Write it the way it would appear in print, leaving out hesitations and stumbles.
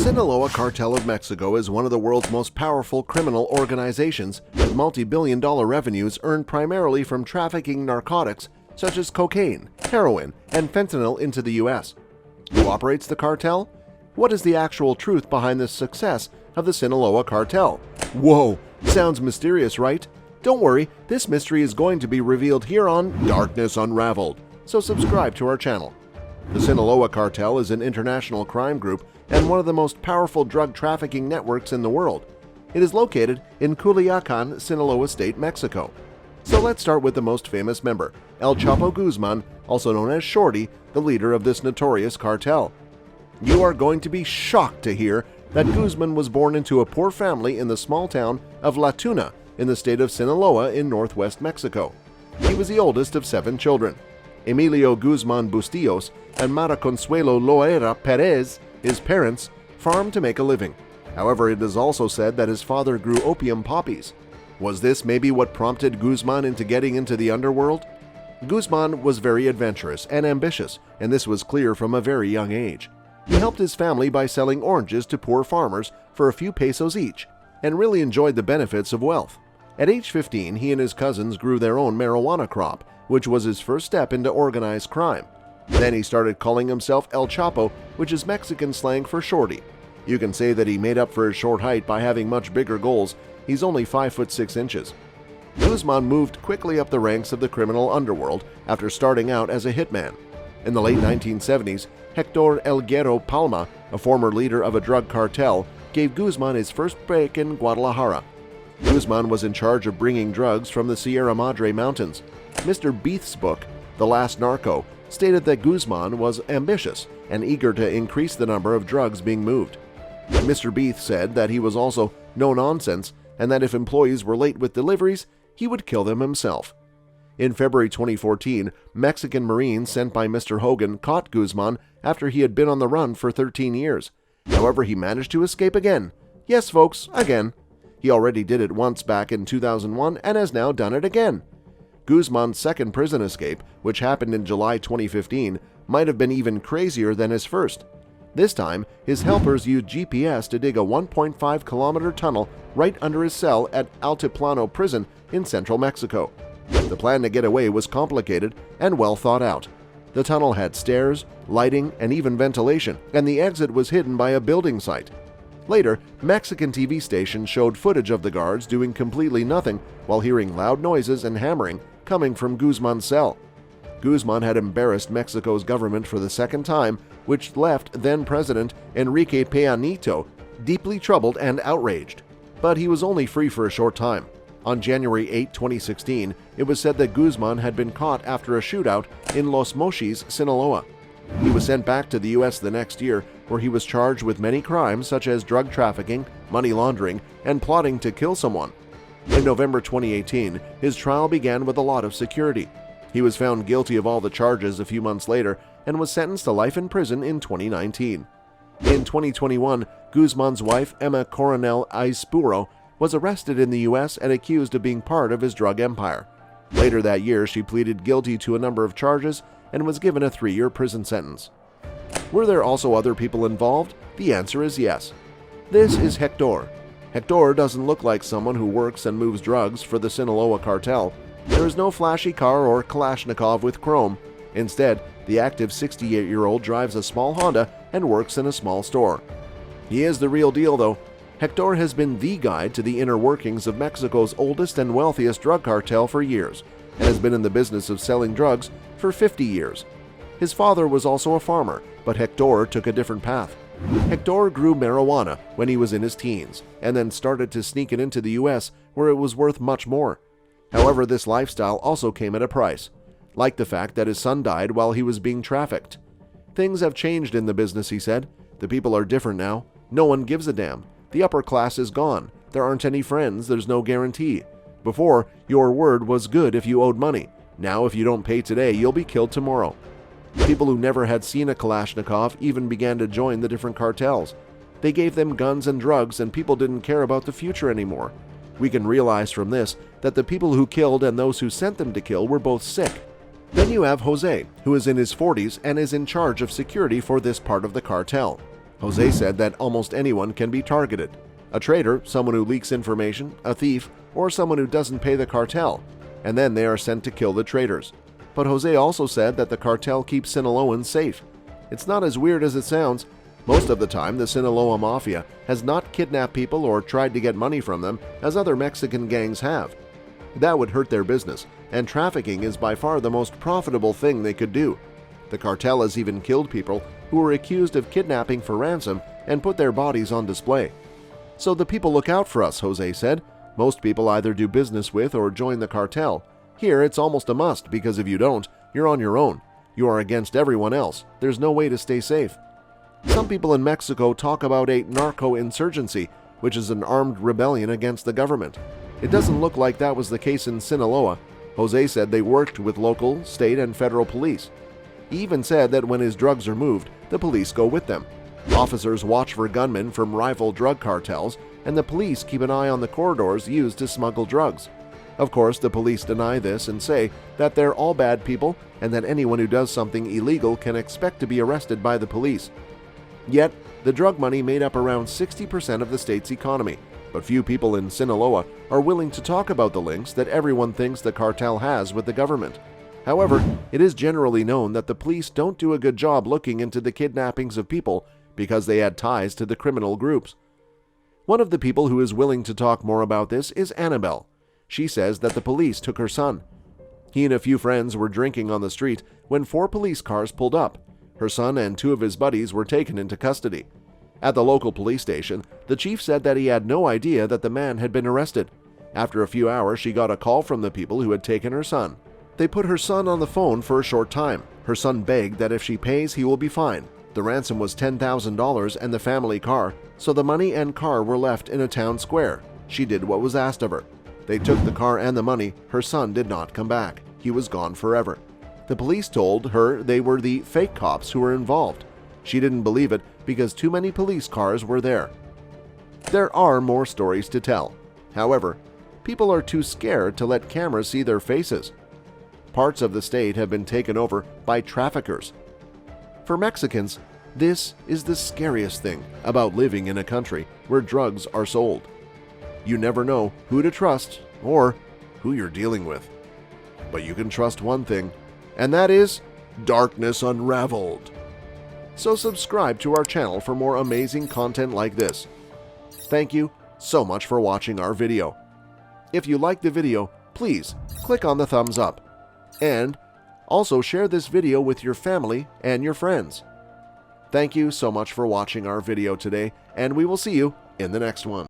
Sinaloa Cartel of Mexico is one of the world's most powerful criminal organizations with multi-billion-dollar revenues earned primarily from trafficking narcotics such as cocaine, heroin, and fentanyl into the U.S. Who operates the cartel? What is the actual truth behind the success of the Sinaloa Cartel? Whoa, sounds mysterious, right? Don't worry, this mystery is going to be revealed here on Darkness Unraveled, so subscribe to our channel. The Sinaloa Cartel is an international crime group and one of the most powerful drug trafficking networks in the world. It is located in Culiacán, Sinaloa State, Mexico. So let's start with the most famous member, El Chapo Guzman, also known as Shorty, the leader of this notorious cartel. You are going to be shocked to hear that Guzman was born into a poor family in the small town of La Tuna in the state of Sinaloa in northwest Mexico. He was the oldest of 7 children. Emilio Guzman Bustillos and Mara Consuelo Loera Perez, his parents, farmed to make a living. However, it is also said that his father grew opium poppies. Was this maybe what prompted Guzman into getting into the underworld? Guzman was very adventurous and ambitious, and this was clear from a very young age. He helped his family by selling oranges to poor farmers for a few pesos each, and really enjoyed the benefits of wealth. At age 15, he and his cousins grew their own marijuana crop, which was his first step into organized crime. Then he started calling himself El Chapo, which is Mexican slang for Shorty. You can say that he made up for his short height by having much bigger goals. He's only 5 foot 6 inches. Guzman moved quickly up the ranks of the criminal underworld after starting out as a hitman. In the late 1970s, Hector El Guerro Palma, a former leader of a drug cartel, gave Guzman his first break in Guadalajara. Guzman was in charge of bringing drugs from the Sierra Madre Mountains. Mr. Beith's book, The Last Narco, stated that Guzman was ambitious and eager to increase the number of drugs being moved. Mr. Beith said that he was also no-nonsense and that if employees were late with deliveries, he would kill them himself. In February 2014, Mexican Marines sent by Mr. Hogan caught Guzman after he had been on the run for 13 years. However, he managed to escape again. Yes, folks, again. He already did it once back in 2001 and has now done it again. Guzman's second prison escape, which happened in July 2015, might have been even crazier than his first. This time, his helpers used GPS to dig a 1.5-kilometer tunnel right under his cell at Altiplano Prison in central Mexico. The plan to get away was complicated and well thought out. The tunnel had stairs, lighting, and even ventilation, and the exit was hidden by a building site. Later, Mexican TV stations showed footage of the guards doing completely nothing while hearing loud noises and hammering coming from Guzman's cell. Guzman had embarrassed Mexico's government for the second time, which left then-President Enrique Peña Nieto deeply troubled and outraged. But he was only free for a short time. On January 8, 2016, it was said that Guzman had been caught after a shootout in Los Mochis, Sinaloa. He was sent back to the U.S. the next year, where he was charged with many crimes such as drug trafficking, money laundering, and plotting to kill someone. In November 2018, his trial began with a lot of security. He was found guilty of all the charges a few months later and was sentenced to life in prison in 2019. In 2021, Guzman's wife, Emma Coronel Aispuro, was arrested in the U.S. and accused of being part of his drug empire. Later that year, she pleaded guilty to a number of charges and was given a 3-year prison sentence. Were there also other people involved? The answer is yes. This is Hector. Hector doesn't look like someone who works and moves drugs for the Sinaloa Cartel. There is no flashy car or Kalashnikov with chrome. Instead, the active 68-year-old drives a small Honda and works in a small store. He is the real deal, though. Hector has been the guide to the inner workings of Mexico's oldest and wealthiest drug cartel for years, and has been in the business of selling drugs for 50 years. His father was also a farmer, but Hector took a different path. Hector grew marijuana when he was in his teens, and then started to sneak it into the U.S., where it was worth much more. However, this lifestyle also came at a price, like the fact that his son died while he was being trafficked. Things have changed in the business, he said. The people are different now. No one gives a damn. The upper class is gone. There aren't any friends. There's no guarantee. Before, your word was good if you owed money. Now, if you don't pay today, you'll be killed tomorrow. People who never had seen a Kalashnikov even began to join the different cartels. They gave them guns and drugs, and people didn't care about the future anymore. We can realize from this that the people who killed and those who sent them to kill were both sick. Then you have Jose, who is in his 40s and is in charge of security for this part of the cartel. Jose said that almost anyone can be targeted. A traitor, someone who leaks information, a thief, or someone who doesn't pay the cartel, and then they are sent to kill the traitors. But Jose also said that the cartel keeps Sinaloans safe. It's not as weird as it sounds. Most of the time, the Sinaloa Mafia has not kidnapped people or tried to get money from them as other Mexican gangs have. That would hurt their business, and trafficking is by far the most profitable thing they could do. The cartel has even killed people who were accused of kidnapping for ransom and put their bodies on display. So the people look out for us, Jose said. Most people either do business with or join the cartel. Here, it's almost a must because if you don't, you're on your own. You are against everyone else. There's no way to stay safe. Some people in Mexico talk about a narco-insurgency, which is an armed rebellion against the government. It doesn't look like that was the case in Sinaloa. Jose said they worked with local, state, and federal police. He even said that when his drugs are moved, the police go with them. Officers watch for gunmen from rival drug cartels, and the police keep an eye on the corridors used to smuggle drugs. Of course, the police deny this and say that they're all bad people and that anyone who does something illegal can expect to be arrested by the police. Yet, the drug money made up around 60% of the state's economy, but few people in Sinaloa are willing to talk about the links that everyone thinks the cartel has with the government. However, it is generally known that the police don't do a good job looking into the kidnappings of people because they had ties to the criminal groups. One of the people who is willing to talk more about this is Annabelle. She says that the police took her son. He and a few friends were drinking on the street when 4 police cars pulled up. Her son and 2 of his buddies were taken into custody. At the local police station, the chief said that he had no idea that the man had been arrested. After a few hours, she got a call from the people who had taken her son. They put her son on the phone for a short time. Her son begged that if she pays, he will be fine. The ransom was $10,000 and the family car, so the money and car were left in a town square. She did what was asked of her. They took the car and the money. Her son did not come back. He was gone forever. The police told her they were the fake cops who were involved. She didn't believe it because too many police cars were there. There are more stories to tell. However, people are too scared to let cameras see their faces. Parts of the state have been taken over by traffickers. For Mexicans, this is the scariest thing about living in a country where drugs are sold. You never know who to trust or who you're dealing with. But you can trust one thing, and that is Darkness Unraveled. So subscribe to our channel for more amazing content like this. Thank you so much for watching our video. If you liked the video, please click on the thumbs up. And also share this video with your family and your friends. Thank you so much for watching our video today, and we will see you in the next one.